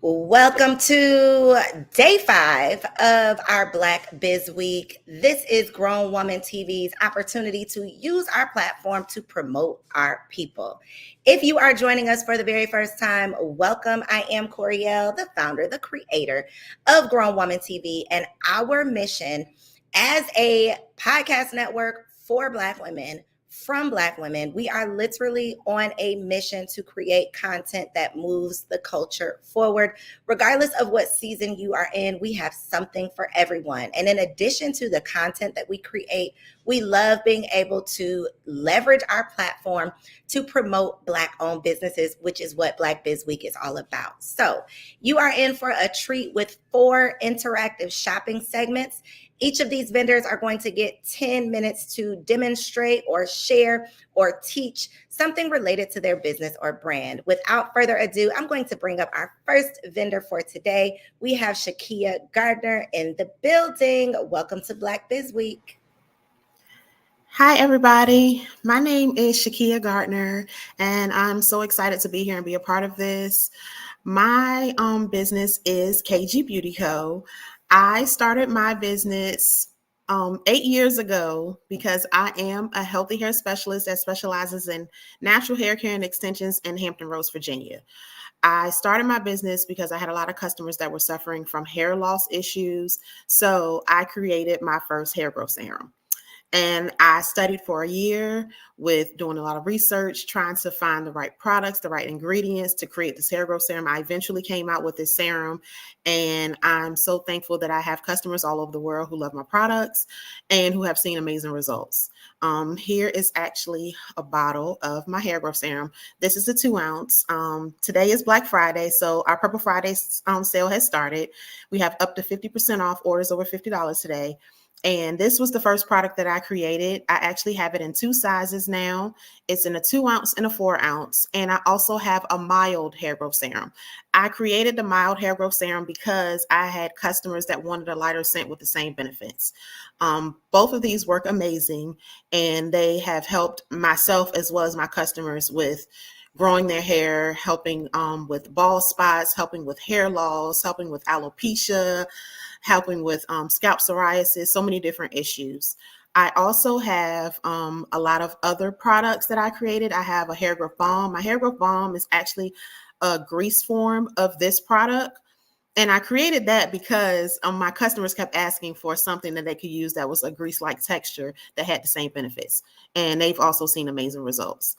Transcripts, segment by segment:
Welcome to day 5 of our Black Biz Week. This is Grown Woman TV's opportunity to use our platform to promote our people. If you are joining us for the very first time, welcome. I am Coriel, the founder, the creator of Grown Woman TV, and our mission as a podcast network for Black women, from Black women, we are literally on a mission to create content that moves the culture forward. Regardless of what season you are in, we have something for everyone. And in addition to the content that we create, we love being able to leverage our platform to promote Black-owned businesses, which is what Black Biz Week is all about. So you are in for a treat with 4 interactive shopping segments. Each of these vendors are going to get 10 minutes to demonstrate or share or teach something related to their business or brand. Without further ado, I'm going to bring up our first vendor for today. We have Shakia Gardner in the building. Welcome to Black Biz Week. Hi, everybody. My name is Shakia Gardner, and I'm so excited to be here and be a part of this. My business is KG Beauty Co. I started my business 8 years ago because I am a healthy hair specialist that specializes in natural hair care and extensions in Hampton Roads, Virginia. I started my business because I had a lot of customers that were suffering from hair loss issues. So I created my first hair growth serum. And I studied for a year with doing a lot of research, trying to find the right products, the right ingredients to create this hair growth serum. I eventually came out with this serum, and I'm so thankful that I have customers all over the world who love my products and who have seen amazing results. Here is actually a bottle of my hair growth serum. This is a 2 ounce. Today is Black Friday, so our Purple Friday sale has started. We have up to 50% off orders over $50 today. And this was the first product that I created. I actually have it in 2 sizes now. It's in a 2 ounce and a 4 ounce. And I also have a mild hair growth serum. I created the mild hair growth serum because I had customers that wanted a lighter scent with the same benefits. Both of these work amazing, and they have helped myself as well as my customers with growing their hair, helping with bald spots, helping with hair loss, helping with alopecia, helping with scalp psoriasis, so many different issues. I also have a lot of other products that I created. I have a hair growth balm. My hair growth balm is actually a grease form of this product. And I created that because my customers kept asking for something that they could use that was a grease-like texture that had the same benefits. And they've also seen amazing results.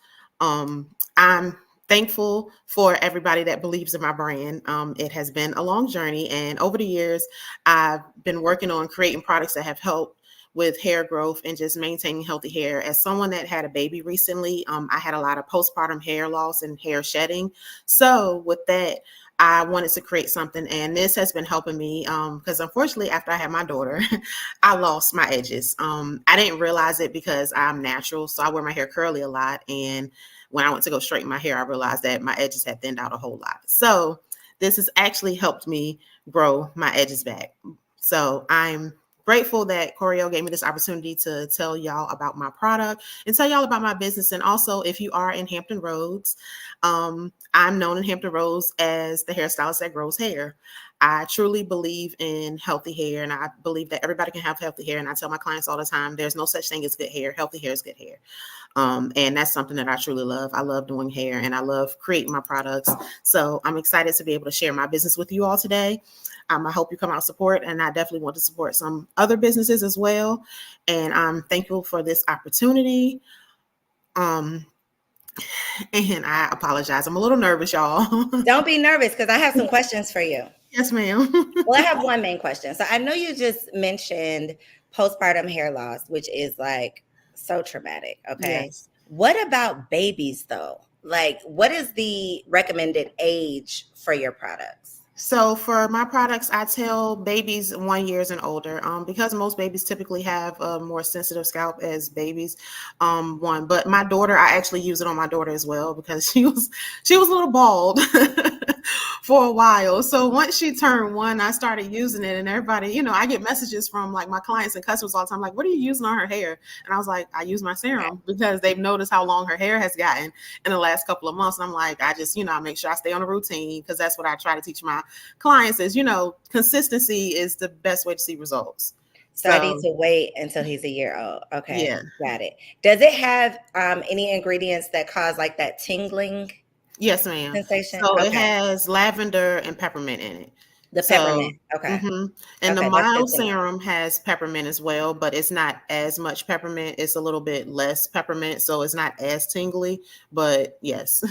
I'm thankful for everybody that believes in my brand. It has been a long journey, and over the years, I've been working on creating products that have helped with hair growth and just maintaining healthy hair. As someone that had a baby recently, I had a lot of postpartum hair loss and hair shedding. So with that, I wanted to create something, and this has been helping me because unfortunately, after I had my daughter, I lost my edges. I didn't realize it because I'm natural, so I wear my hair curly a lot, and when I went to go straighten my hair, I realized that my edges had thinned out a whole lot. So this has actually helped me grow my edges back. So I'm grateful that Coriel gave me this opportunity to tell y'all about my product and tell y'all about my business. And also, if you are in Hampton Roads, I'm known in Hampton Roads as the hairstylist that grows hair. I truly believe in healthy hair, and I believe that everybody can have healthy hair. And I tell my clients all the time, there's no such thing as good hair. Healthy hair is good hair. And that's something that I truly love. I love doing hair, and I love creating my products. So I'm excited to be able to share my business with you all today. I hope you come out and support, and I definitely want to support some other businesses as well. And I'm thankful for this opportunity. And I apologize. I'm a little nervous, y'all. Don't be nervous, because I have some questions for you. Yes, ma'am. Well, I have one main question. So I know you just mentioned postpartum hair loss, which is like so traumatic. Okay. Yes. What about babies though? Like, what is the recommended age for your products? So for my products, I tell babies 1 year and older, because most babies typically have a more sensitive scalp as babies. But my daughter, I actually use it on my daughter as well because she was a little bald for a while. So once she turned 1, I started using it, and everybody, I get messages from like my clients and customers all the time, like, what are you using on her hair? And I was like, I use my serum, because they've noticed how long her hair has gotten in the last couple of months. And I'm like, I just, I make sure I stay on a routine, because that's what I try to teach my clients is, consistency is the best way to see results. So I need to wait until he's a year old. Okay. Yeah. Got it. Does it have any ingredients that cause like that tingling? Yes, ma'am. Sensation? So Okay. it has lavender and peppermint in it. The peppermint. Okay. And the mild serum has peppermint as well, but it's not as much peppermint. It's a little bit less peppermint, so it's not as tingly, but yes.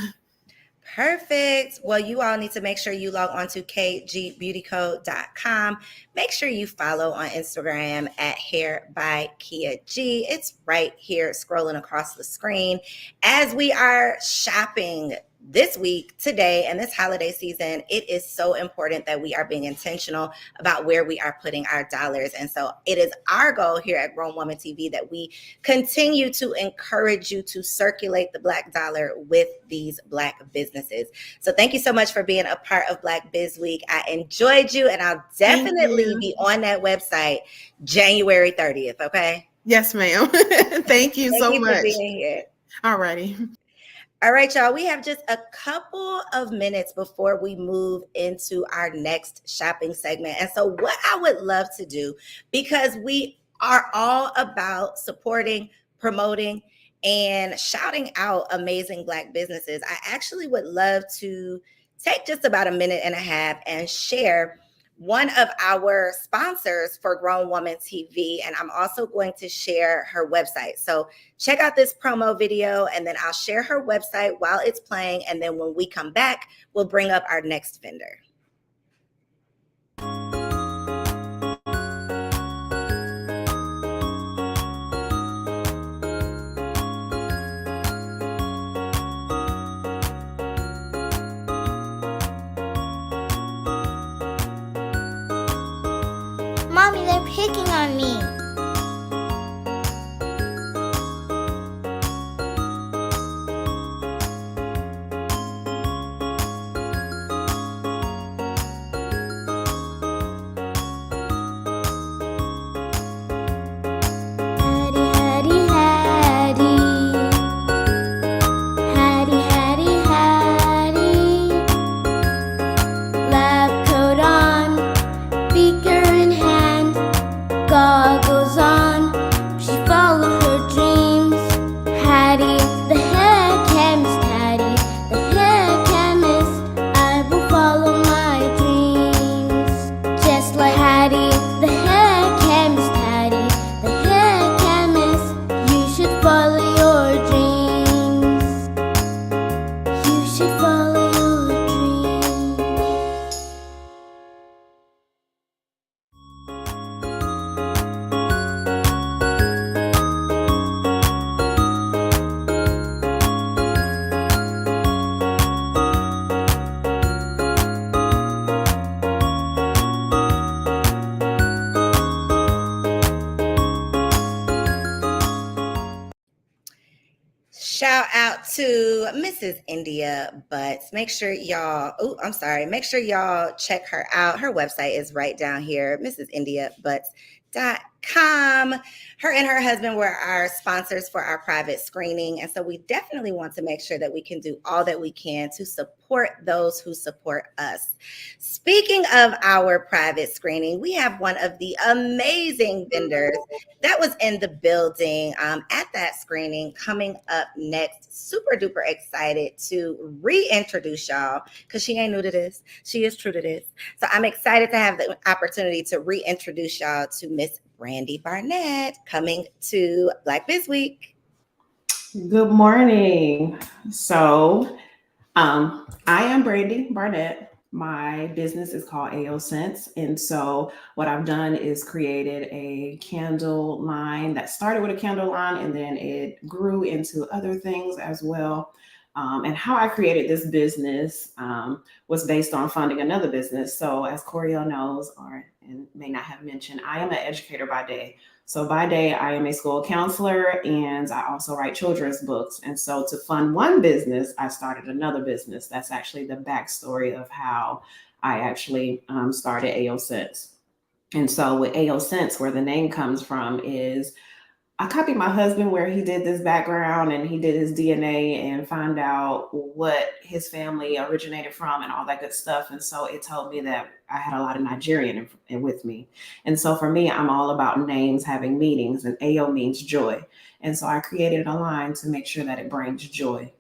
Perfect. Well, you all need to make sure you log on to kgbeautyco.com. Make sure you follow on Instagram at Hair by Kia G. It's right here scrolling across the screen. As we are shopping this week, today, and this holiday season, it is so important that we are being intentional about where we are putting our dollars. And so it is our goal here at Grown Woman TV that we continue to encourage you to circulate the Black dollar with these Black businesses. So thank you so much for being a part of Black Biz Week. I enjoyed you, and I'll definitely be on that website January 30th, okay? Yes, ma'am. Thank you so much. For being here. All righty. All right, y'all, we have just a couple of minutes before we move into our next shopping segment. And so what I would love to do, because we are all about supporting, promoting, and shouting out amazing Black businesses, I actually would love to take just about a minute and a half and share one of our sponsors for Grown Woman TV, and I'm also going to share her website. So check out this promo video, and then I'll share her website while it's playing, and then when we come back, we'll bring up our next vendor. Mommy, they're picking on me. Goggles on, she followed her dreams. Hattie, the hair chemist, Hattie, the hair chemist. I will follow my dreams. Just like Hattie, the hair chemist, Hattie, the hair chemist. You should follow your dreams. You should follow your dreams. Shout out to Mrs. India Butts. Make sure y'all check her out. Her website is right down here, mrsindiabutts.com. Her and her husband were our sponsors for our private screening. And so we definitely want to make sure that we can do all that we can to support those who support us. Speaking of our private screening, we have one of the amazing vendors that was in the building at that screening coming up next. Super duper excited to reintroduce y'all, because she ain't new to this. She is true to this. So I'm excited to have the opportunity to reintroduce y'all to Miss Brandy Barnett, coming to Black Biz Week. Good morning. So I am Brandy Barnett. My business is called AO Scents. And so what I've done is created a candle line that started with a candle line, and then it grew into other things as well. And how I created this business was based on funding another business. So as Coriel knows, and may not have mentioned, I am an educator by day. So by day, I am a school counselor and I also write children's books. And so to fund one business, I started another business. That's actually the backstory of how I actually started AO Sense. And so with AO Sense, where the name comes from is I copied my husband where he did this background and he did his DNA and found out what his family originated from and all that good stuff. And so it told me that I had a lot of Nigerian with me. And so for me, I'm all about names having meanings, and AO means joy. And so I created a line to make sure that it brings joy.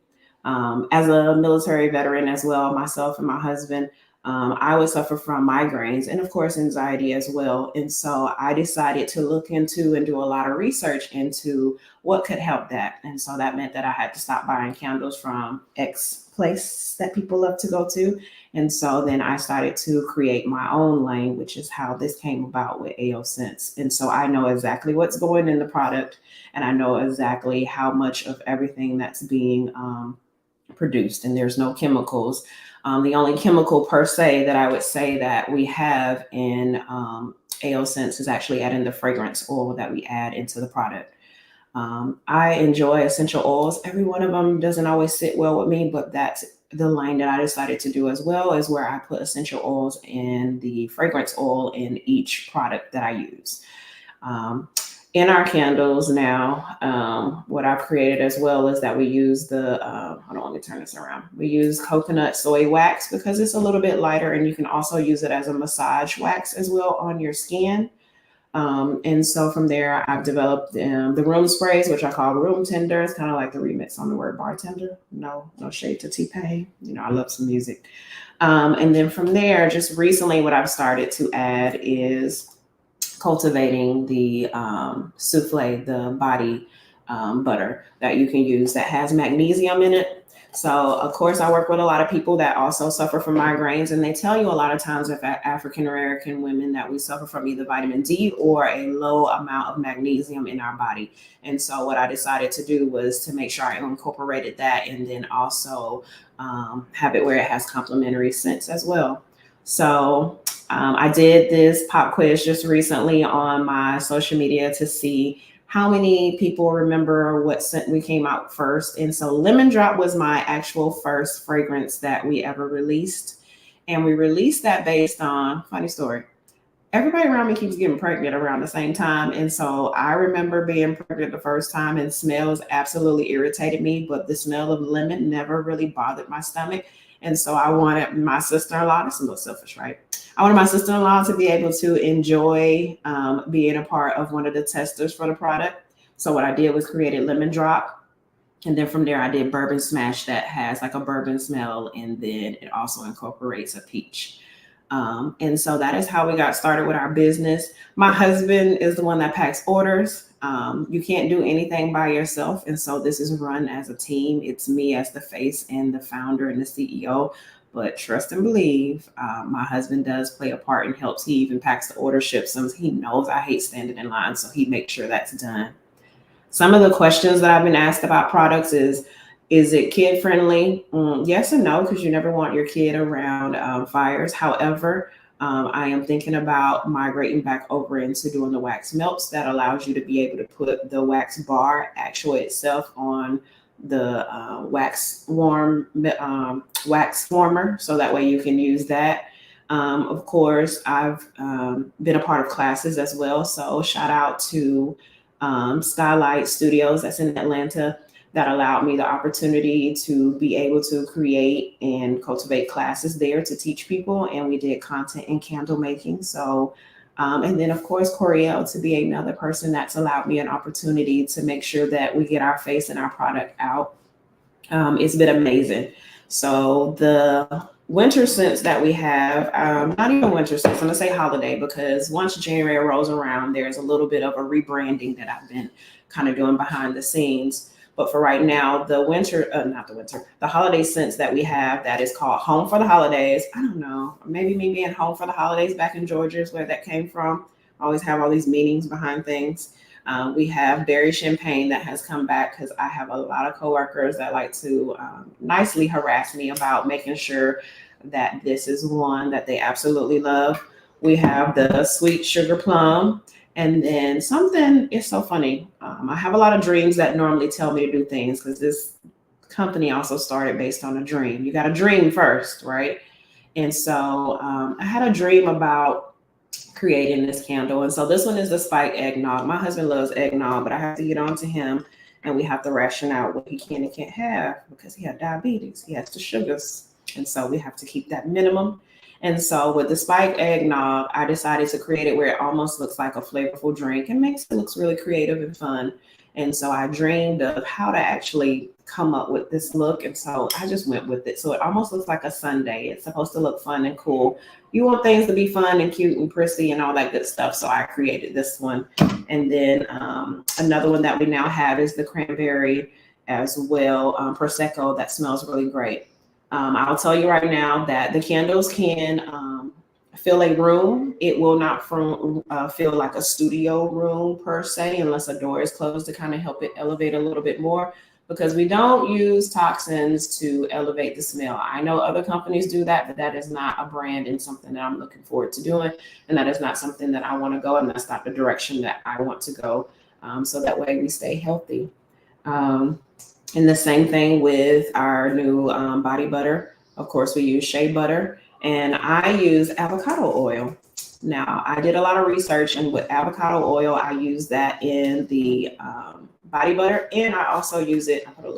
As a military veteran as well, myself and my husband, I would suffer from migraines and, of course, anxiety as well. And so I decided to look into and do a lot of research into what could help that. And so that meant that I had to stop buying candles from X place that people love to go to. And so then I started to create my own lane, which is how this came about with AO Sense. And so I know exactly what's going in the product, and I know exactly how much of everything that's being produced, and there's no chemicals. The only chemical per se that I would say that we have in AO Sense is actually adding the fragrance oil that we add into the product. I enjoy essential oils. Every one of them doesn't always sit well with me, but that's the line that I decided to do as well, is where I put essential oils and the fragrance oil in each product that I use. In our candles now, what I've created as well is that we use the, hold on, let me turn this around. We use coconut soy wax because it's a little bit lighter, and you can also use it as a massage wax as well on your skin. And so from there, I've developed the room sprays, which I call room tender. It's kind of like the remix on the word bartender. No shade to T-Pain. You know, I love some music. And then from there, just recently, what I've started to add is cultivating the souffle, the body butter that you can use that has magnesium in it. So, of course, I work with a lot of people that also suffer from migraines, and they tell you a lot of times with African American women that we suffer from either vitamin D or a low amount of magnesium in our body. And so what I decided to do was to make sure I incorporated that, and then also have it where it has complementary scents as well. So I did this pop quiz just recently on my social media to see how many people remember what scent we came out first. And so Lemon Drop was my actual first fragrance that we ever released. And we released that based on, funny story, everybody around me keeps getting pregnant around the same time. And so I remember being pregnant the first time, and smells absolutely irritated me, but the smell of lemon never really bothered my stomach. And so I wanted my sister-in-law, that's a little selfish, right? I wanted my sister-in-law to be able to enjoy being a part of one of the testers for the product. So what I did was created Lemon Drop. And then from there, I did Bourbon Smash that has like a bourbon smell. And then it also incorporates a peach. And so that is how we got started with our business. My husband is the one that packs orders. You can't do anything by yourself. And so this is run as a team. It's me as the face and the founder and the CEO. But trust and believe, my husband does play a part and helps. He even packs the order, ships them. He knows I hate standing in line, so he makes sure that's done. Some of the questions that I've been asked about products is it kid friendly? Yes and no, because you never want your kid around fires. However, I am thinking about migrating back over into doing the wax melts that allows you to be able to put the wax bar actual itself on the wax warmer, so that way you can use that. Of course, I've been a part of classes as well. So shout out to Skylight Studios that's in Atlanta that allowed me the opportunity to be able to create and cultivate classes there to teach people. And we did content and candle making. So, and then of course, Coriel to be another person that's allowed me an opportunity to make sure that we get our face and our product out. It's been amazing. So the winter scents that we have, not even winter scents, I'm gonna say holiday, because once January rolls around, there's a little bit of a rebranding that I've been kind of doing behind the scenes. But for right now, the holiday scents that we have, that is called Home for the Holidays. I don't know, maybe me being home for the holidays back in Georgia is where that came from. I always have all these meanings behind things. We have Berry Champagne that has come back because I have a lot of coworkers that like to nicely harass me about making sure that this is one that they absolutely love. We have the Sweet Sugar Plum. And then something is so funny. I have a lot of dreams that normally tell me to do things because this company also started based on a dream. You got to dream first, right? And so I had a dream about creating this candle. And so this one is the spiked eggnog. My husband loves eggnog, but I have to get on to him and we have to ration out what he can and can't have because he has diabetes. He has the sugars. And so we have to keep that minimum. And so with the spiked eggnog, I decided to create it where it almost looks like a flavorful drink and makes it looks really creative and fun. And so I dreamed of how to actually come up with this look. And so I just went with it. So it almost looks like a sundae. It's supposed to look fun and cool. You want things to be fun and cute and prissy and all that good stuff. So I created this one. And then another one that we now have is the cranberry as well, Prosecco, that smells really great. I'll tell you right now that the candles can fill a room. It will not feel like a studio room per se, unless a door is closed to kind of help it elevate a little bit more, because we don't use toxins to elevate the smell. I know other companies do that, but that is not a brand and something that I'm looking forward to doing. And that is not something that I want to go, and that's not the direction that I want to go. So that way we stay healthy. And the same thing with our new body butter. Of course, we use shea butter, and I use avocado oil. Now, I did a lot of research, and with avocado oil, I use that in the body butter, and I also use it, I put a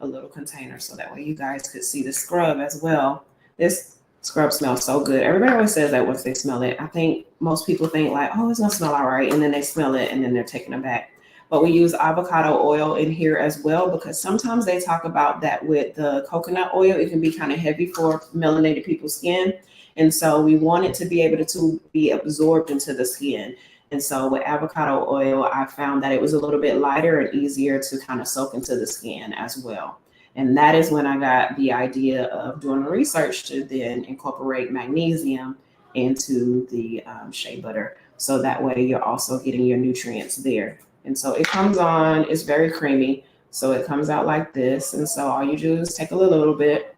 little container, so that way you guys could see the scrub as well. This scrub smells so good. Everybody always says that once they smell it. I think most people think like, oh, it's gonna smell all right, and then they smell it, and then they're taken aback. But we use avocado oil in here as well, because sometimes they talk about that with the coconut oil. It can be kind of heavy for melanated people's skin. And so we want it to be able to be absorbed into the skin. And so with avocado oil, I found that it was a little bit lighter and easier to kind of soak into the skin as well. And that is when I got the idea of doing the research to then incorporate magnesium into the shea butter. So that way you're also getting your nutrients there. And so it comes on, it's very creamy. So it comes out like this. And so all you do is take a little bit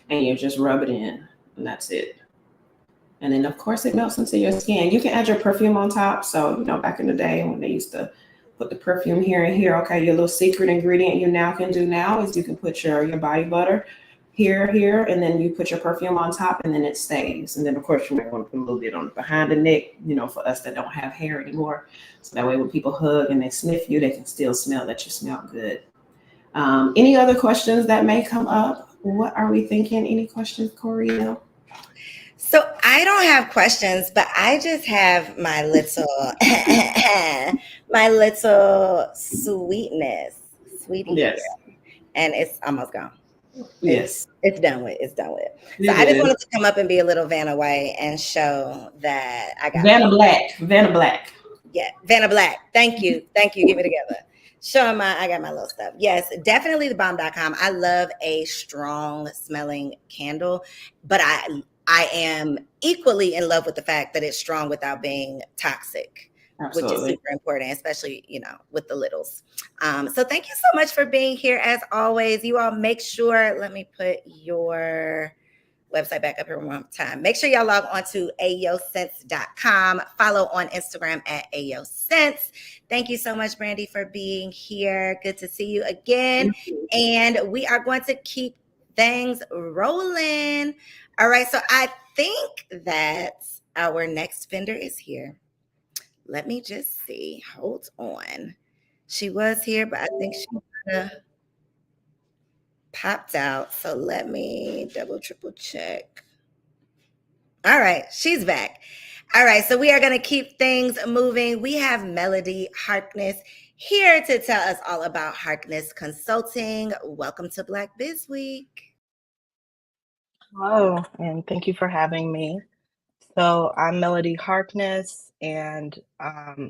and you just rub it in, and that's it. And then of course it melts into your skin. You can add your perfume on top. So, you know, back in the day when they used to put the perfume here and here, okay, your little secret ingredient you now can do now is you can put your body butter here, and then you put your perfume on top, and then it stays. And then of course you might want to put a little bit on behind the neck, you know, for us that don't have hair anymore. So that way when people hug and they sniff you, they can still smell that you smell good. Any other questions that may come up? What are we thinking? Any questions, Coriel? So I don't have questions, but I just have my little my little sweetness, sweetie. Yes. Here. And it's almost gone. Yes. It's done with. It's done with. So I just wanted to come up and be a little Vanna White and show that I got Vanna Black. Vanna Black. Yeah, Vanna Black. Thank you. Thank you. Give it together. Showing I got my little stuff. Yes, definitely thebomb.com. I love a strong smelling candle, but I am equally in love with the fact that it's strong without being toxic. Absolutely. Which is super important, especially, you know, with the littles. So thank you so much for being here. As always, you all make sure, let me put your website back up here one more time. Make sure y'all log on to ayosense.com. Follow on Instagram at ayosense. Thank you so much, Brandy, for being here. Good to see you again. And we are going to keep things rolling. All right. So I think that our next vendor is here. Let me just see. Hold on. She was here, but I think she popped out. So let me triple check. All right. She's back. All right. So we are going to keep things moving. We have Melody Harkness here to tell us all about Harkness Consulting. Welcome to Black Biz Week. Hello, and thank you for having me. So I'm Melody Harkness, and I've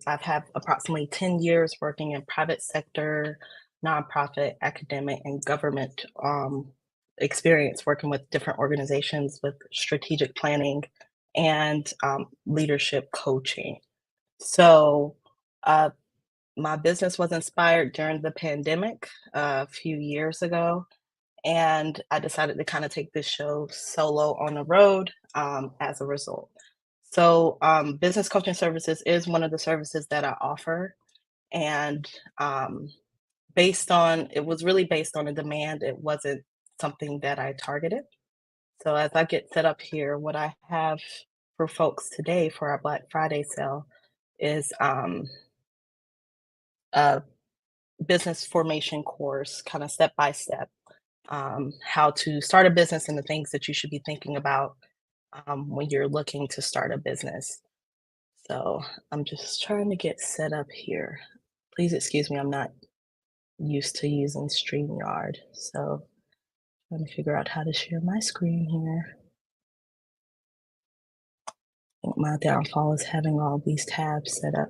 had approximately 10 years working in private sector, nonprofit, academic, and government experience working with different organizations with strategic planning and leadership coaching. So my business was inspired during the pandemic a few years ago. And I decided to kind of take this show solo on the road as a result. So business coaching services is one of the services that I offer. And it was really based on a demand. It wasn't something that I targeted. So as I get set up here, what I have for folks today for our Black Friday sale is a business formation course, kind of step by step, how to start a business and the things that you should be thinking about when you're looking to start a business. So I'm just trying to get set up here. Please excuse me, I'm not used to using StreamYard, so trying to figure out how to share my screen here. I think my downfall is having all these tabs set up.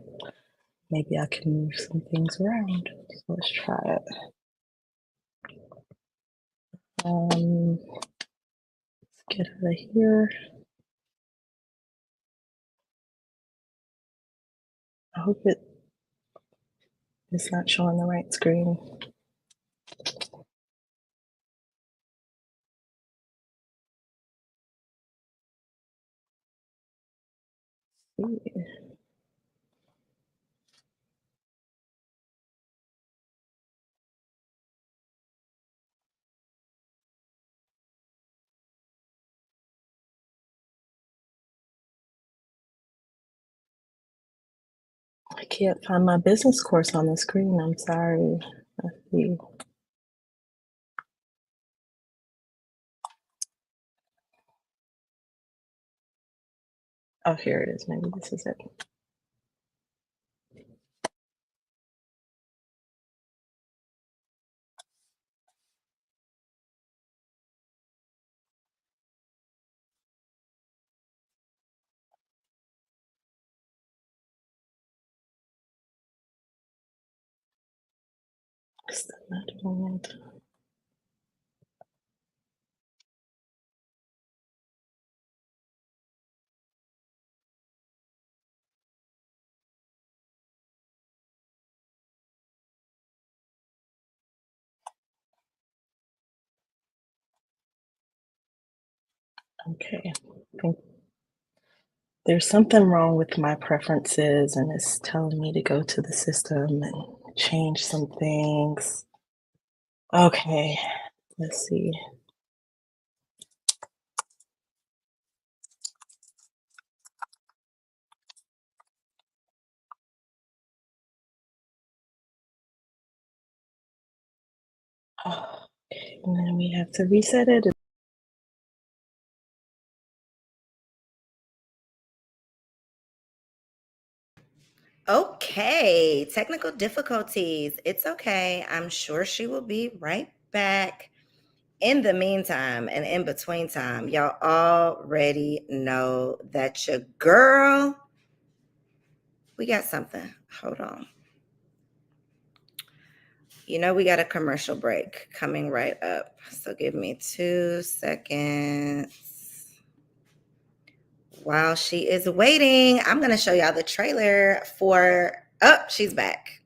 Maybe I can move some things around. So let's try it. Let's get out of here. I hope it's not showing the right screen. See. I can't find my business course on the screen. I'm sorry. Let's see. Oh, here it is. Maybe this is it. Still not doing it. Okay. I think there's something wrong with my preferences, and it's telling me to go to the system and change some things. Okay, let's see. Okay, and then we have to reset it. Okay, technical difficulties. It's okay. I'm sure she will be right back. In the meantime and in between time, y'all already know that your girl, we got something. Hold on. You know, we got a commercial break coming right up. So give me 2 seconds. While she is waiting, I'm going to show y'all the trailer for, oh, she's back.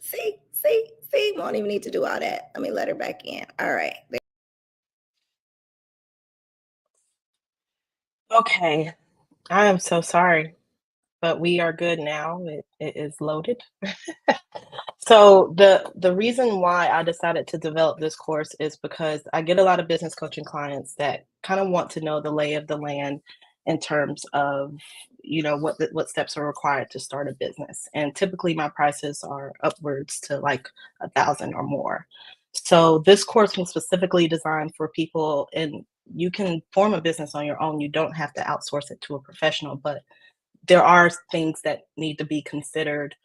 See, won't even need to do all that. Let me let her back in. All right. Okay, I am so sorry, but we are good now. It is loaded. So the reason why I decided to develop this course is because I get a lot of business coaching clients that kind of want to know the lay of the land in terms of, you know, what steps are required to start a business. And typically my prices are upwards to like 1,000 or more. So this course was specifically designed for people, and you can form a business on your own. You don't have to outsource it to a professional, but there are things that need to be considered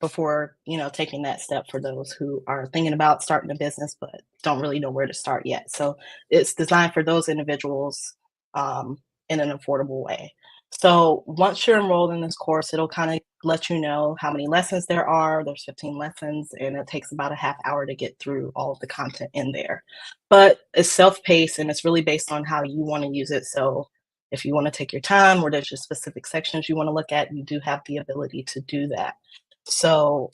before, you know, taking that step for those who are thinking about starting a business but don't really know where to start yet. So it's designed for those individuals in an affordable way. So once you're enrolled in this course, it'll kind of let you know how many lessons there are. There's 15 lessons, and it takes about a half hour to get through all of the content in there. But it's self-paced, and it's really based on how you want to use it. So if you want to take your time or there's just specific sections you want to look at, you do have the ability to do that. So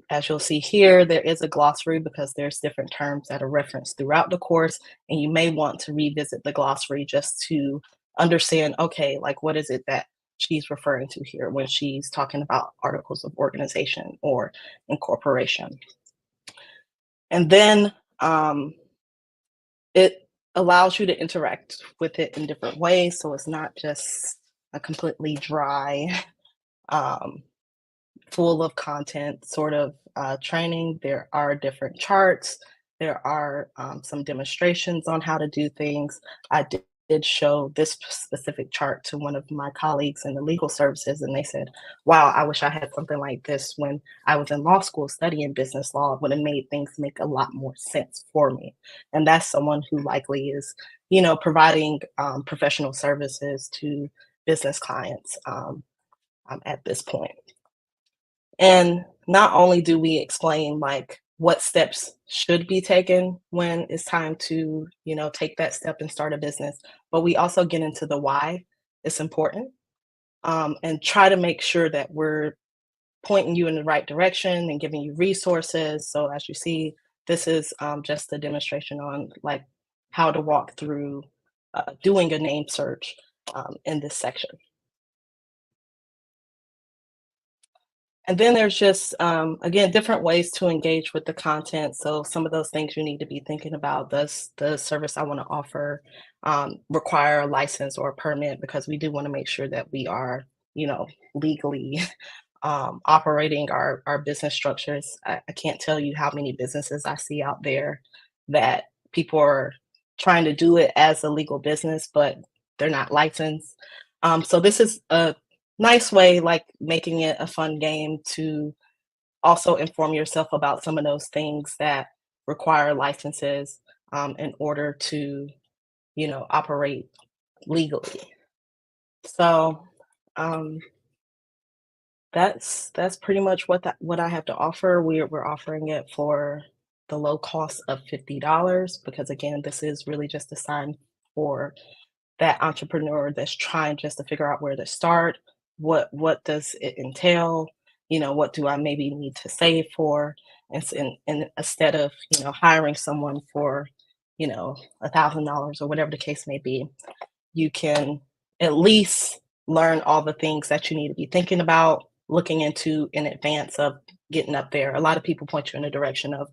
as you'll see here, there is a glossary because there's different terms that are referenced throughout the course, and you may want to revisit the glossary just to understand, okay, like what is it that she's referring to here when she's talking about articles of organization or incorporation. And then it allows you to interact with it in different ways. So it's not just a completely dry, um, full of content sort of training. There are different charts. There are some demonstrations on how to do things. I did show this specific chart to one of my colleagues in the legal services, and they said, wow, I wish I had something like this when I was in law school studying business law. It would have made things make a lot more sense for me. And that's someone who likely is, providing professional services to business clients at this point. And not only do we explain like what steps should be taken when it's time to, take that step and start a business, but we also get into the why it's important, and try to make sure that we're pointing you in the right direction and giving you resources. So as you see, this is just a demonstration on like how to walk through doing a name search in this section. And then there's just, again, different ways to engage with the content. So some of those things you need to be thinking about. Does the service I want to offer require a license or a permit? Because we do want to make sure that we are, legally operating our business structures. I can't tell you how many businesses I see out there that people are trying to do it as a legal business, but they're not licensed. So this is a nice way, like making it a fun game to also inform yourself about some of those things that require licenses in order to, operate legally. So that's pretty much what I have to offer. We're offering it for the low cost of $50 because again, this is really just designed for that entrepreneur that's trying just to figure out where to start. What does it entail? What do I maybe need to save for? And instead of, hiring someone for, $1,000 or whatever the case may be, you can at least learn all the things that you need to be thinking about, looking into in advance of getting up there. A lot of people point you in the direction of,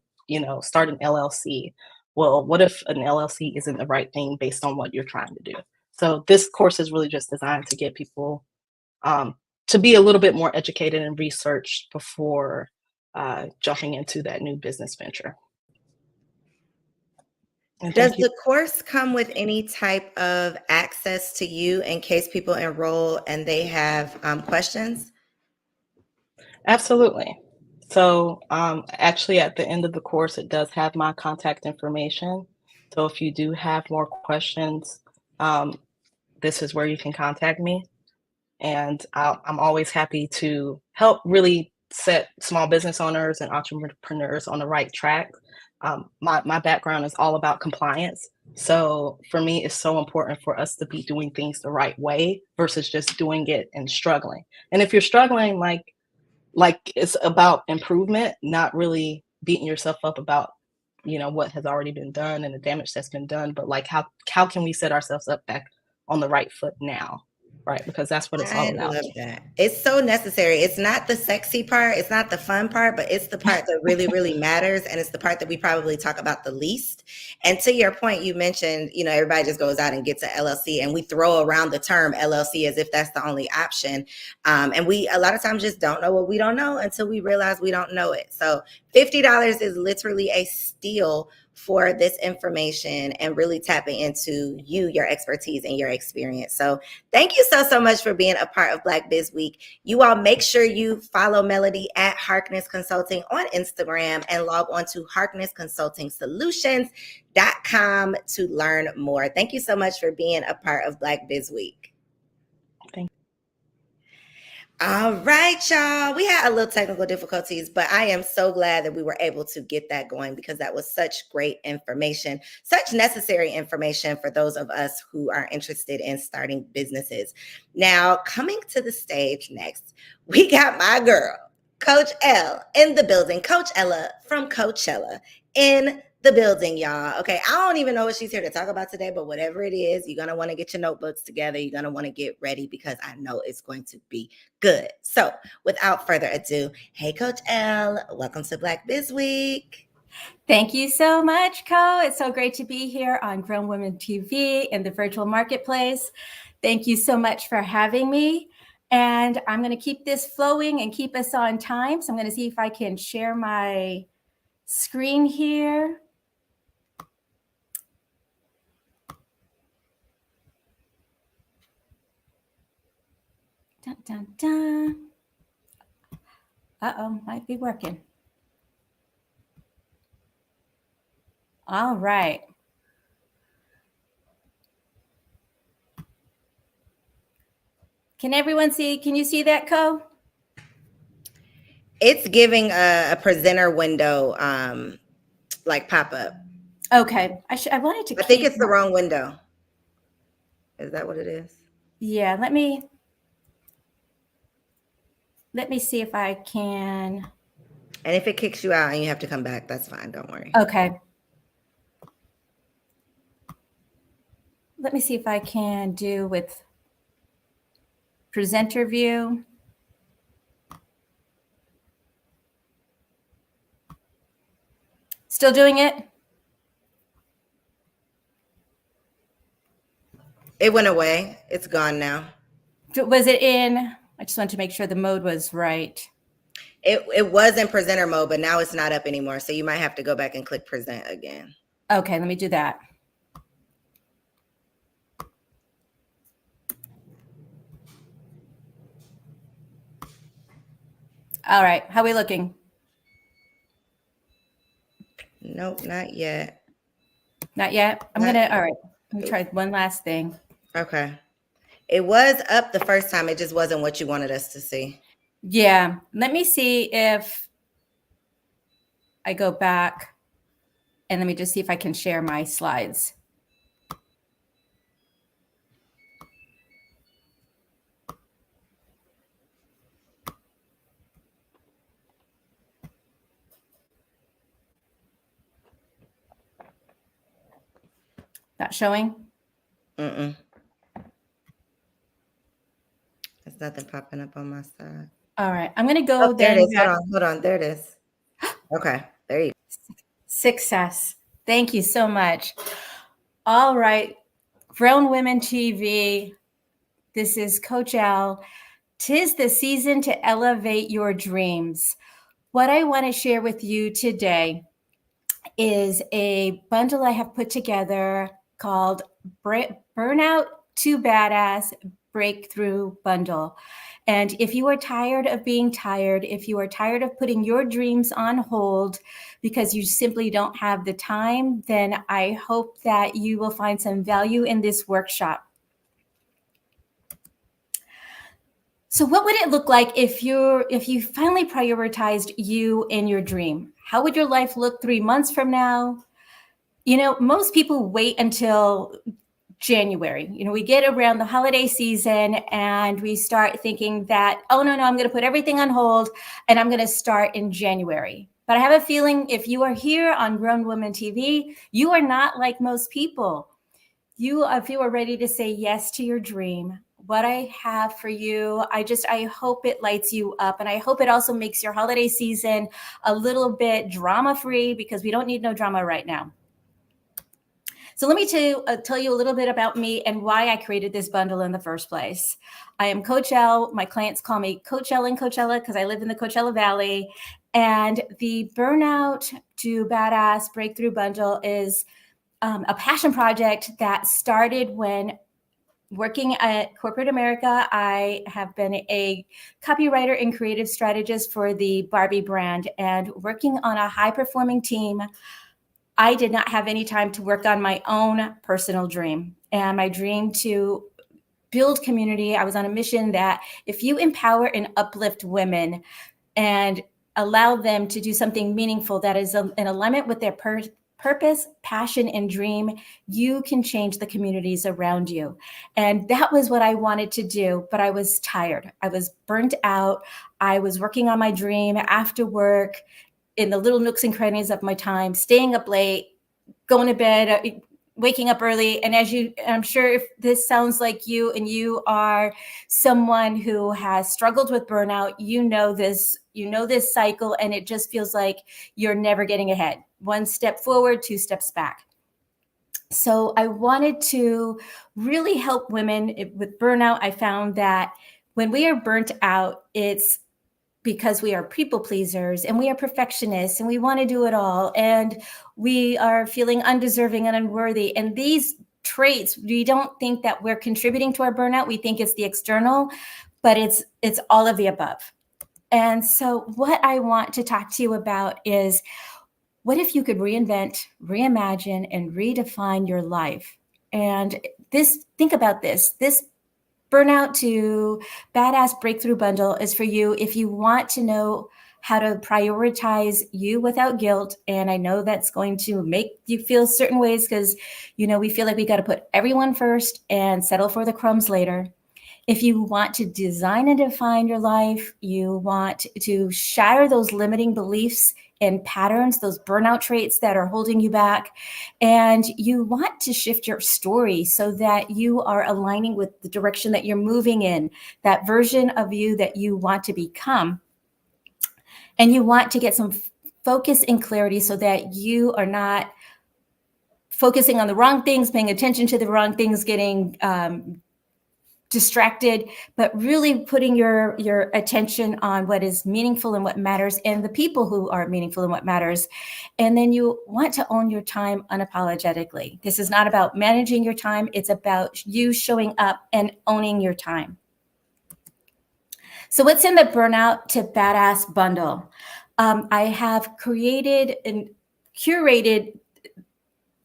start an LLC. Well, what if an LLC isn't the right thing based on what you're trying to do? So this course is really just designed to get people to be a little bit more educated and researched before jumping into that new business venture. Does the course come with any type of access to you in case people enroll and they have questions? Absolutely. So actually at the end of the course, it does have my contact information. So if you do have more questions, this is where you can contact me. And I'm always happy to help really set small business owners and entrepreneurs on the right track. My background is all about compliance. So for me, it's so important for us to be doing things the right way versus just doing it and struggling. And if you're struggling, like it's about improvement, not really beating yourself up about, what has already been done and the damage that's been done, but like how can we set ourselves up back on the right foot now? Right, because that's what it's all about. I love that. It's so necessary. It's not the sexy part, it's not the fun part, but it's the part that really, really matters. And it's the part that we probably talk about the least. And to your point, you mentioned, everybody just goes out and gets an LLC and we throw around the term LLC as if that's the only option. And we a lot of times just don't know what we don't know until we realize we don't know it. So $50 is literally a steal for this information and really tapping into your expertise and your experience. So thank you so much for being a part of Black Biz Week. You all make sure you follow Melody at Harkness Consulting on Instagram and log on to harknessconsultingsolutions.com to learn more. Thank you so much for being a part of Black Biz Week. All right, y'all. We had a little technical difficulties, but I am so glad that we were able to get that going because that was such great information, such necessary information for those of us who are interested in starting businesses. Now, coming to the stage next, we got my girl, Coach L, in the building. Coach Ella from Coachella in the building, y'all. Okay, I don't even know what she's here to talk about today, but whatever it is, you're going to want to get your notebooks together. You're going to want to get ready because I know it's going to be good. So without further ado, hey, Coach L, welcome to Black Biz Week. Thank you so much, Co. It's so great to be here on Grown Women TV in the virtual marketplace. Thank you so much for having me. And I'm going to keep this flowing and keep us on time. So I'm going to see if I can share my screen here. Dun, dun, dun. Uh-oh, might be working. All right. Can everyone see? Can you see that, Co? It's giving a presenter window like pop up. Okay. I wanted to I think it's the wrong window. Is that what it is? Yeah, let me see if I can. And if it kicks you out and you have to come back, that's fine. Don't worry. Okay. Let me see if I can do with presenter view. Still doing it? It went away. It's gone now. Was it in? I just wanted to make sure the mode was right. It was in presenter mode, but now it's not up anymore. So you might have to go back and click present again. Okay, let me do that. All right, how are we looking? Nope, not yet. Not yet? All right, let me try one last thing. Okay. It was up the first time. It just wasn't what you wanted us to see. Yeah, let me see if I go back and let me just see if I can share my slides. Not showing? There's nothing popping up on my side. All right, I'm going to go there then. it is. Hold on. There it is. Okay, there you go. Success. Thank you so much. All right, Grown Women TV. This is Coach L. 'Tis the season to elevate your dreams. What I want to share with you today is a bundle I have put together called Burnout to Badass Breakthrough Bundle. And if you are tired of being tired, if you are tired of putting your dreams on hold because you simply don't have the time, then I hope that you will find some value in this workshop. So what would it look like if you finally prioritized you and your dream? How would your life look 3 months from now? You know, most people wait until January. You know, we get around the holiday season and we start thinking that, oh, no, I'm going to put everything on hold and I'm going to start in January. But I have a feeling if you are here on Grown Women TV, you are not like most people. If you are ready to say yes to your dream, what I have for you, I hope it lights you up. And I hope it also makes your holiday season a little bit drama-free because we don't need no drama right now. So let me tell you a little bit about me and why I created this bundle in the first place. I am Coach L. My clients call me Coach L in Coachella because I live in the Coachella Valley. And the Burnout to Badass Breakthrough Bundle is a passion project that started when working at corporate America. I have been a copywriter and creative strategist for the Barbie brand, and working on a high-performing team, I did not have any time to work on my own personal dream. And my dream to build community, I was on a mission that if you empower and uplift women and allow them to do something meaningful that is in alignment with their purpose, passion, and dream, you can change the communities around you. And that was what I wanted to do, but I was tired. I was burnt out. I was working on my dream after work in the little nooks and crannies of my time, staying up late, going to bed, waking up early. And I'm sure if this sounds like you and you are someone who has struggled with burnout, you know this cycle, and it just feels like you're never getting ahead. One step forward, two steps back. So I wanted to really help women with burnout. I found that when we are burnt out, it's because we are people pleasers and we are perfectionists and we want to do it all. And we are feeling undeserving and unworthy. And these traits, we don't think that we're contributing to our burnout. We think it's the external, but it's all of the above. And so what I want to talk to you about is, what if you could reinvent, reimagine, and redefine your life? And think about this. This Burnout to Badass Breakthrough Bundle is for you if you want to know how to prioritize you without guilt. And I know that's going to make you feel certain ways because, we feel like we got to put everyone first and settle for the crumbs later. If you want to design and define your life, you want to shatter those limiting beliefs and patterns, those burnout traits that are holding you back, and you want to shift your story so that you are aligning with the direction that you're moving in, that version of you that you want to become. And you want to get some focus and clarity so that you are not focusing on the wrong things, paying attention to the wrong things, getting distracted, but really putting your attention on what is meaningful and what matters and the people who are meaningful and what matters. And then you want to own your time unapologetically. This is not about managing your time. It's about you showing up and owning your time. So what's in the Burnout to Badass bundle? I have created and curated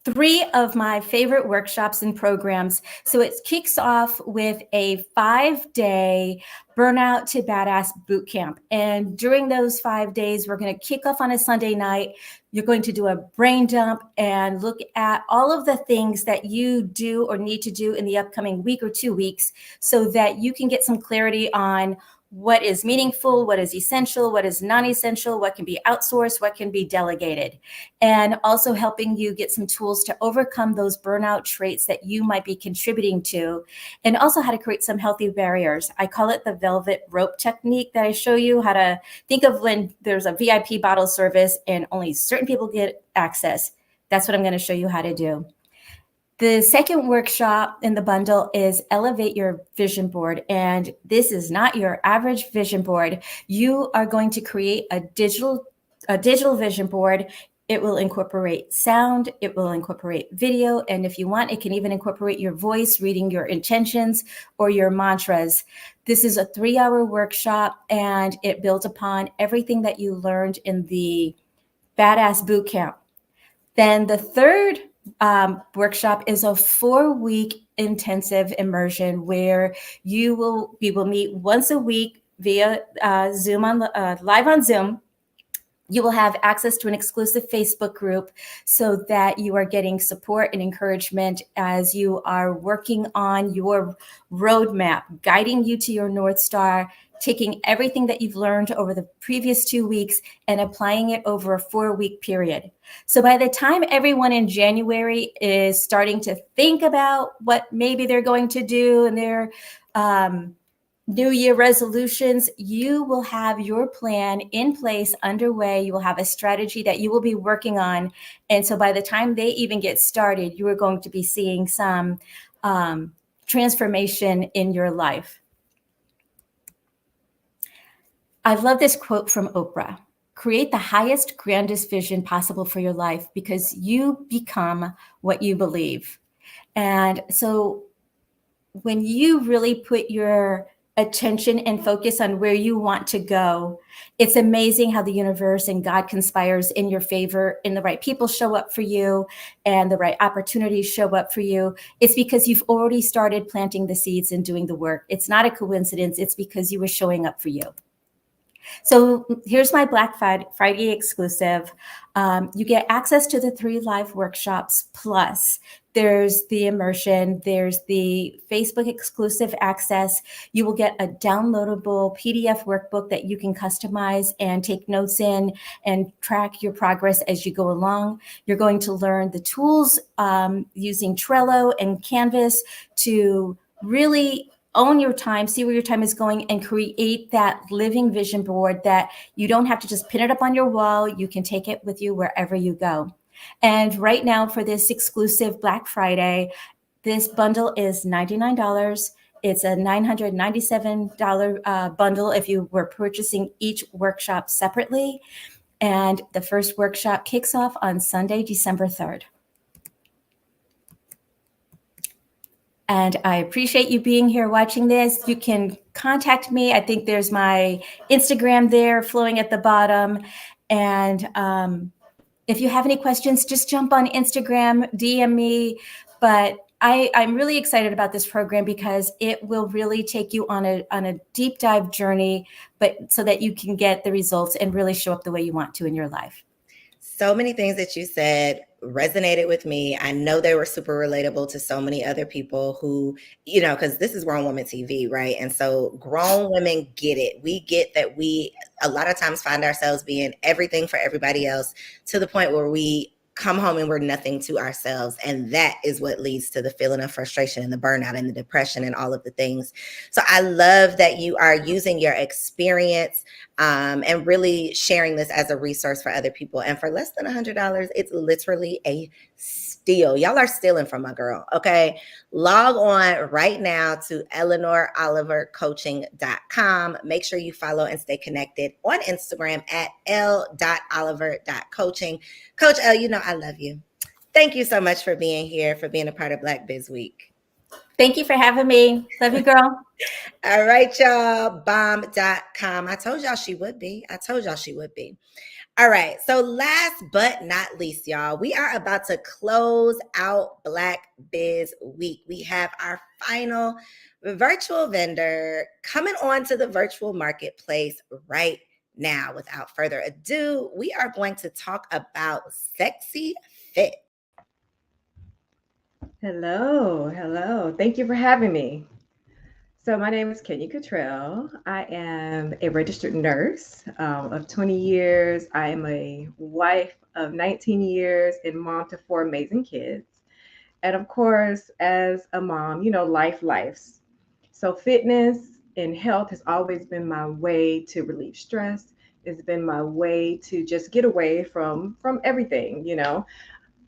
3 of my favorite workshops and programs. So it kicks off with a 5-day Burnout to Badass bootcamp. And during those 5 days, we're going to kick off on a Sunday night. You're going to do a brain dump and look at all of the things that you do or need to do in the upcoming week or 2 weeks so that you can get some clarity on what is meaningful, what is essential, what is non-essential, what can be outsourced, what can be delegated, and also helping you get some tools to overcome those burnout traits that you might be contributing to, and also how to create some healthy barriers. I call it the velvet rope technique that I show you how to think of when there's a VIP bottle service and only certain people get access. That's what I'm going to show you how to do. The second workshop in the bundle is Elevate Your Vision Board. And this is not your average vision board. You are going to create a digital vision board. It will incorporate sound, it will incorporate video, and if you want, it can even incorporate your voice, reading your intentions or your mantras. This is a 3-hour workshop, and it builds upon everything that you learned in the Badass Bootcamp. Then the third workshop is a 4-week intensive immersion where we will meet once a week via Zoom live on Zoom. You will have access to an exclusive Facebook group so that you are getting support and encouragement as you are working on your roadmap, guiding you to your North Star, taking everything that you've learned over the previous 2 weeks and applying it over a 4-week period. So by the time everyone in January is starting to think about what maybe they're going to do and their New Year resolutions, you will have your plan in place, underway. You will have a strategy that you will be working on. And so by the time they even get started, you are going to be seeing some transformation in your life. I love this quote from Oprah. Create the highest, grandest vision possible for your life because you become what you believe. And so when you really put your attention and focus on where you want to go, it's amazing how the universe and God conspires in your favor, and the right people show up for you and the right opportunities show up for you. It's because you've already started planting the seeds and doing the work. It's not a coincidence. It's because you were showing up for you. So here's my Black Friday exclusive. You get access to the 3 live workshops plus There's the immersion, there's the Facebook exclusive access. You will get a downloadable PDF workbook that you can customize and take notes in and track your progress as you go along. You're going to learn the tools using Trello and Canvas to really own your time, see where your time is going, and create that living vision board that you don't have to just pin it up on your wall. You can take it with you wherever you go. And right now for this exclusive Black Friday, this bundle is $99. It's a $997 bundle if you were purchasing each workshop separately. And the first workshop kicks off on Sunday, December 3rd. And I appreciate you being here watching this. You can contact me. I think there's my Instagram there flowing at the bottom. And if you have any questions, just jump on Instagram, DM me. But I'm really excited about this program because it will really take you on a deep dive journey, but so that you can get the results and really show up the way you want to in your life. So many things that you said resonated with me. I know they were super relatable to so many other people who, because this is Grown Woman TV, right? And so grown women get it. We get that we a lot of times find ourselves being everything for everybody else to the point where we come home and we're nothing to ourselves. And that is what leads to the feeling of frustration and the burnout and the depression and all of the things. So I love that you are using your experience and really sharing this as a resource for other people. And for less than $100, it's literally a steal. Y'all are stealing from my girl, okay? Log on right now to EleanorOliverCoaching.com. Make sure you follow and stay connected on Instagram at l.oliver.coaching. Coach L, I love you. Thank you so much for being here, for being a part of Black Biz Week. Thank you for having me. Love you, girl. All right, y'all. Bomb.com. I told y'all she would be. All right. So last but not least, y'all, we are about to close out Black Biz Week. We have our final virtual vendor coming on to the virtual marketplace right now. Without further ado, we are going to talk about Sexy Fit. Hello. Thank you for having me. So my name is Kenya Cottrell. I am a registered nurse of 20 years. I am a wife of 19 years and mom to 4 amazing kids. And of course, as a mom, lives. So fitness and health has always been my way to relieve stress. It's been my way to just get away from everything,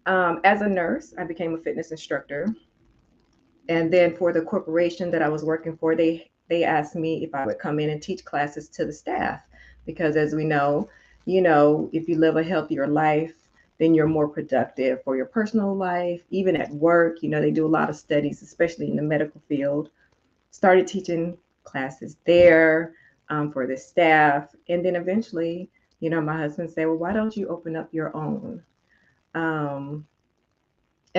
As a nurse, I became a fitness instructor. And then for the corporation that I was working for, they asked me if I would come in and teach classes to the staff. Because as we know, if you live a healthier life, then you're more productive for your personal life, even at work. They do a lot of studies, especially in the medical field. Started teaching classes there for the staff. And then eventually, my husband said, well, why don't you open up your own? And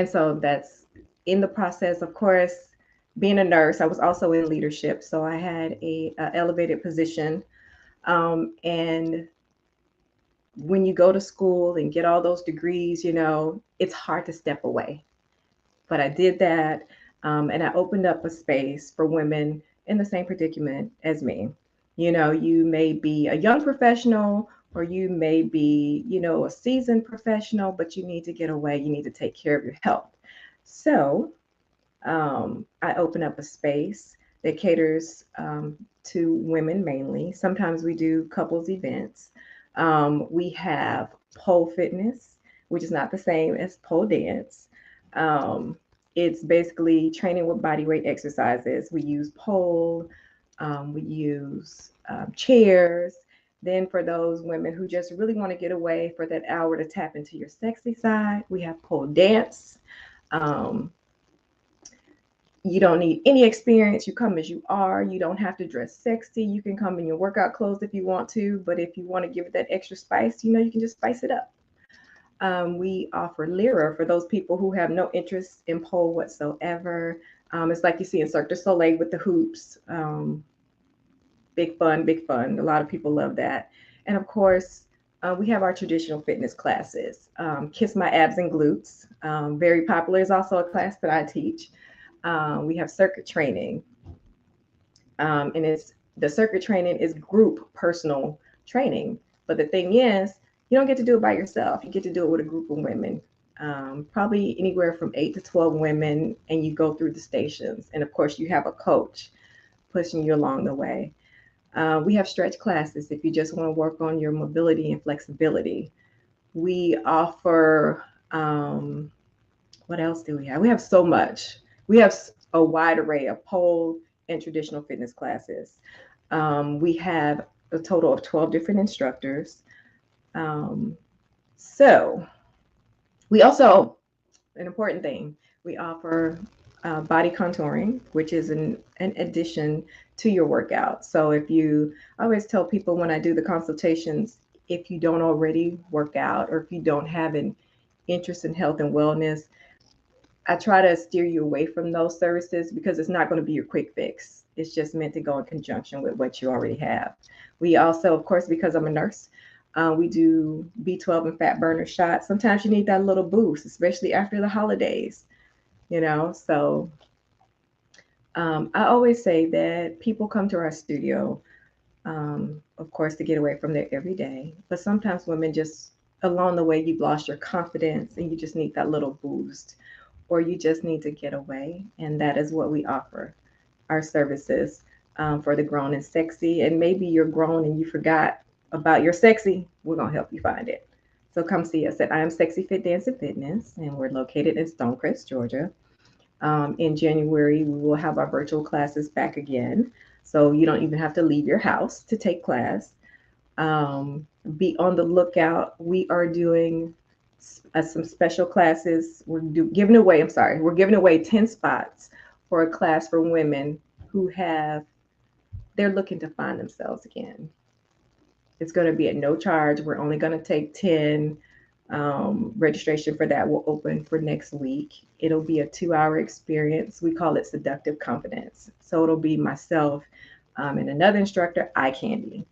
so that's in the process, of course, being a nurse. I was also in leadership. So I had a elevated position. And when you go to school and get all those degrees, it's hard to step away. But I did that. And I opened up a space for women in the same predicament as me. You may be a young professional or you may be, a seasoned professional, but you need to get away. You need to take care of your health. So I open up a space that caters to women mainly. Sometimes we do couples events. We have pole fitness, which is not the same as pole dance. It's basically training with body weight exercises. We use pole, we use chairs. Then for those women who just really want to get away for that hour to tap into your sexy side, we have pole dance. You don't need any experience. You come as you are. You don't have to dress sexy. You can come in your workout clothes if you want to, but if you want to give it that extra spice, you can just spice it up. We offer Lyra for those people who have no interest in pole whatsoever. It's like you see in Cirque du Soleil with the hoops. Big fun. A lot of people love that. And of course, we have our traditional fitness classes. Kiss My Abs and Glutes, very popular, is also a class that I teach. We have circuit training, and the circuit training is group personal training. But the thing is, you don't get to do it by yourself. You get to do it with a group of women, probably anywhere from 8 to 12 women, and you go through the stations. And of course, you have a coach pushing you along the way. We have stretch classes if you just want to work on your mobility and flexibility. We offer, what else do we have? We have so much. We have a wide array of pole and traditional fitness classes. We have a total of 12 different instructors. So we also, an important thing, we offer body contouring, which is an addition to your workout. So I always tell people when I do the consultations, if you don't already work out or if you don't have an interest in health and wellness, I try to steer you away from those services because it's not going to be your quick fix. It's just meant to go in conjunction with what you already have. We also, of course, because I'm a nurse, we do B12 and fat burner shots. Sometimes you need that little boost, especially after the holidays, So I always say that people come to our studio, of course, to get away from their everyday. But sometimes women just, along the way, you've lost your confidence and you just need that little boost, or you just need to get away. And that is what we offer, our services for the grown and sexy. And maybe you're grown and you forgot about your sexy. We're going to help you find it. So come see us at I Am Sexy Fit Dance and Fitness, and we're located in Stonecrest, Georgia. In January, we will have our virtual classes back again. So you don't even have to leave your house to take class. Be on the lookout. We are doing some special classes. We're giving away 10 spots for a class for women who they're looking to find themselves again. It's going to be at no charge. We're only going to take 10. Registration for that will open for next week. It'll be a 2-hour experience. We call it Seductive Confidence. So it'll be myself and another instructor, Eye Candy.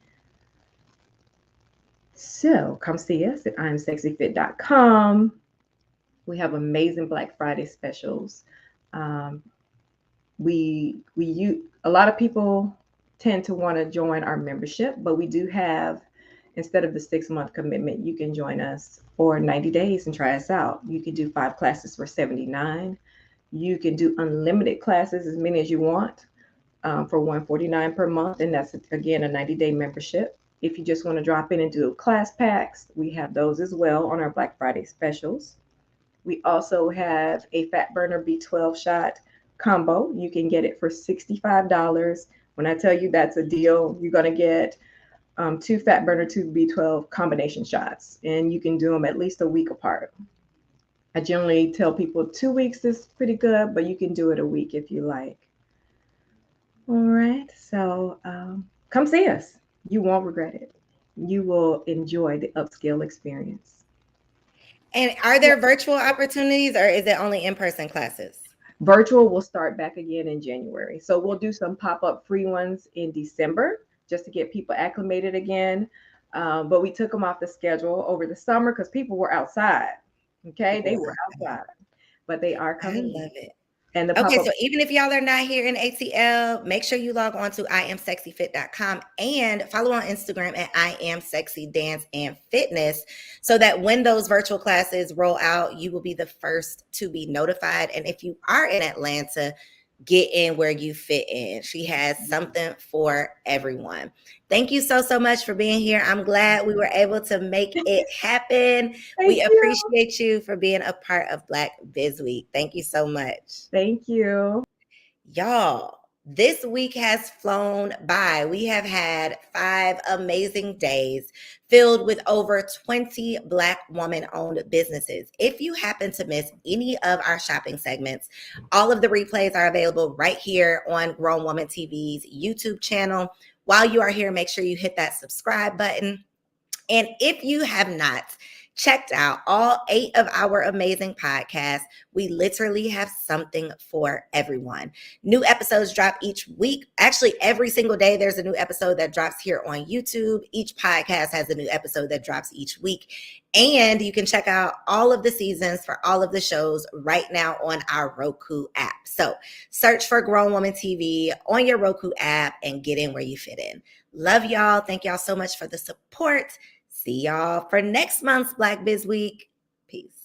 So come see us at IamSexyFit.com. We have amazing Black Friday specials. A lot of people tend to want to join our membership, but we do have, instead of the 6-month commitment, you can join us for 90 days and try us out. You can do 5 classes for $79. You can do unlimited classes, as many as you want, for $149 per month. And that's, again, a 90-day membership. If you just want to drop in and do class packs, we have those as well on our Black Friday specials. We also have a Fat Burner B12 shot combo. You can get it for $65. When I tell you that's a deal, you're going to get 2 Fat Burner, 2 B12 combination shots, and you can do them at least a week apart. I generally tell people 2 weeks is pretty good, but you can do it a week if you like. All right, so come see us. You won't regret it. You will enjoy the upscale experience. And are there virtual opportunities, or is it only in-person classes? Virtual will start back again in January. So we'll do some pop-up free ones in December just to get people acclimated again. But we took them off the schedule over the summer because people were outside. Okay, they were outside, but they are coming. I love it. And okay, so even if y'all are not here in ATL, make sure you log on to IamSexyFit.com and follow on Instagram at I Am Sexy Dance and Fitness, so that when those virtual classes roll out, you will be the first to be notified. And if you are in Atlanta, get in where you fit in. She has something for everyone. Thank you so much for being here. I'm glad we were able to make it happen. We appreciate you for being a part of Black Biz Week. Thank you so much. Thank you. Y'all, this week has flown by. We have had 5 amazing days filled with over 20 Black woman-owned businesses. If you happen to miss any of our shopping segments, all of the replays are available right here on Grown Woman TV's YouTube channel. While you are here, make sure you hit that subscribe button. And if you have not checked out all 8 of our amazing podcasts. We literally have something for everyone. New episodes drop each week. Actually, every single day there's a new episode that drops here on YouTube. Each podcast has a new episode that drops each week. And you can check out all of the seasons for all of the shows right now on our Roku app. So search for Grown Woman TV on your Roku app and get in where you fit in. Love y'all. Thank y'all so much for the support. See y'all for next month's Black Biz Week. Peace.